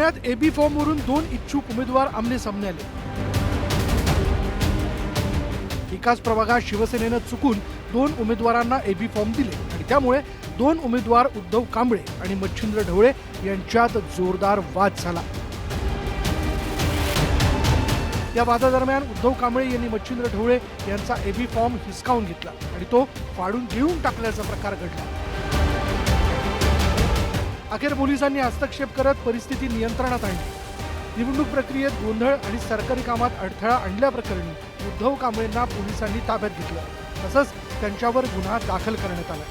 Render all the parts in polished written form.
पुण्यात एबी फॉर्मवरून 2 इच्छुक उमेदवार आमने-सामने आले। एकाच प्रभागात शिवसेनेनं चुकून 2 उमेदवारांना एबी फॉर्म दिले आणि त्यामुळे 2 उमेदवार उद्धव कांबळे आणि मच्छिंद्र ढवळे यांच्यात जोरदार वाद झाला। या वादादरम्यान उद्धव कांबळे यांनी मच्छिंद्र ढवळे यांचा एबी फॉर्म हिसकावून घेतला आणि तो फाडून गिळून टाकल्याचा प्रकार घडला। अखेर पोलिसांनी हस्तक्षेप करत परिस्थिती नियंत्रणात आणली। निवडणूक प्रक्रियेत गोंधळ आणि सरकारी कामात अडथळा आणल्याप्रकरणी उद्धव कांबळेंना पोलिसांनी ताब्यात घेतलं, तसंच त्यांच्यावर गुन्हा दाखल करण्यात आला।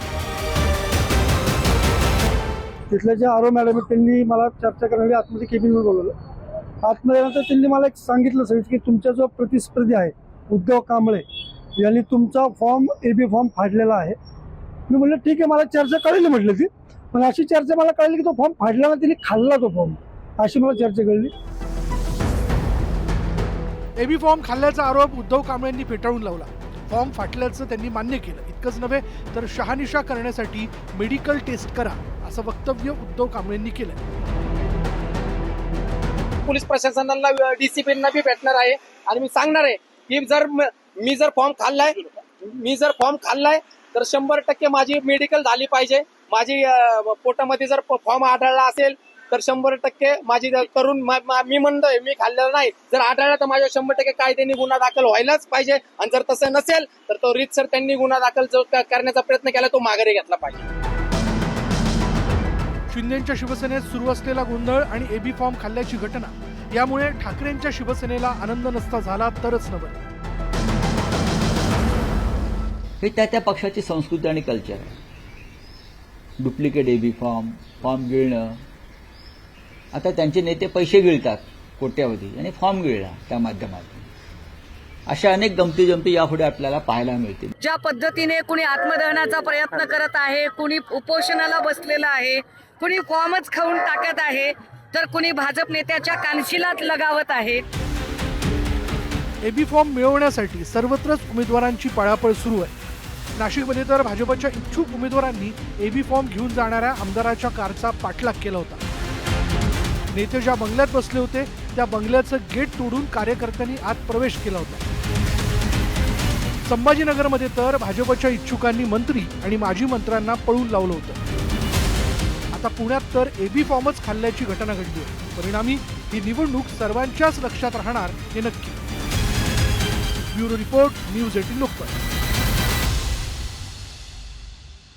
तिथल्या जे आरो मॅडम त्यांनी मला चर्चा करण्यासाठी आतमध्ये केबिनवर बोलवलं। आतमध्ये नंतर त्यांनी मला एक सांगितलं सर की तुमचा जो प्रतिस्पर्धी आहे उद्धव कांबळे यांनी तुमचा फॉर्म एबी फॉर्म फाडलेला आहे। मी म्हटलं ठीक आहे, मला चर्चा कळली म्हटलं ती, पण अशी चर्चा मला कळली की तो फॉर्म फाडला ना, त्यांनी खाल्ला तो फॉर्म, अशी मला चर्चा कळली। एबी फॉर्म खाल्ल्याचा आरोप उद्धव कांबळेंनी फेटाळून लावला। फॉर्म फाटल्याचं त्यांनी मान्य केलं। इतकंच नव्हे तर शहानिशा करण्यासाठी मेडिकल टेस्ट करा असं वक्तव्य उद्धव कांबळेंनी केलं। पोलीस प्रशासनाला डीसीपींना बी भेटणार आहे आणि मी सांगणार आहे की जर मी जर फॉर्म खाल्लाय तर 100% माझी मेडिकल झाली पाहिजे। माझी पोटामध्ये जर फॉर्म आढळला असेल तर 100% माझी करून मी म्हणतोय मी खाल्लेलं नाही, जर आढळला तर माझ्या 100% कायद्याने गुन्हा दाखल व्हायलाच पाहिजे आणि जर तसं नसेल तर तो रीतसर त्यांनी गुन्हा दाखल जो करण्याचा प्रयत्न केला तो माघारी घेतला पाहिजे। शिंदेच्या शिवसेनेत सुरू असलेला गोंधळ आणि एबी फॉर्म खाल्ल्याची घटना यामुळे ठाकरेंच्या शिवसेनेला आनंद नसता झाला तरच नव्हे। हे त्या पक्षाची संस्कृती आणि कल्चर आहे। डुप्लिकेट एबी फॉर्म गिळणं। आता त्यांचे नेते पैसे गिळतात कोट्यावधी आणि फॉर्म गिळला त्या माध्यमातून। अशा अनेक गमती जमती यापुढे आपल्याला पाहायला मिळतील। ज्या पद्धतीने कुणी आत्मदहनाचा प्रयत्न करत आहे, कुणी उपोषणाला बसलेलं आहे, कुणी फॉर्मच खाऊन टाकत आहे, तर कुणी भाजप नेत्याच्या कानशिलात लगावत आहे। एबी फॉर्म मिळवण्यासाठी सर्वत्रच उमेदवारांची पळापळ सुरू आहे। नाशिकमध्ये तर भाजपच्या इच्छुक उमेदवारांनी एबी फॉर्म घेऊन जाणाऱ्या आमदाराच्या कारचा पाठलाग केला होता। नेते ज्या बंगल्यात बसले होते त्या बंगल्याचं गेट तोडून कार्यकर्त्यांनी आत प्रवेश केला होता। संभाजीनगरमध्ये तर भाजपच्या इच्छुकांनी मंत्री आणि माजी मंत्र्यांना पळून लावलं होतं। आता पुण्यात तर एबी फॉर्मच खाल्ल्याची घटना घडली आहे। परिणामी ही निवडणूक सर्वांच्याच लक्षात राहणार हे नक्की। Bureau report, news 18 Lokmat.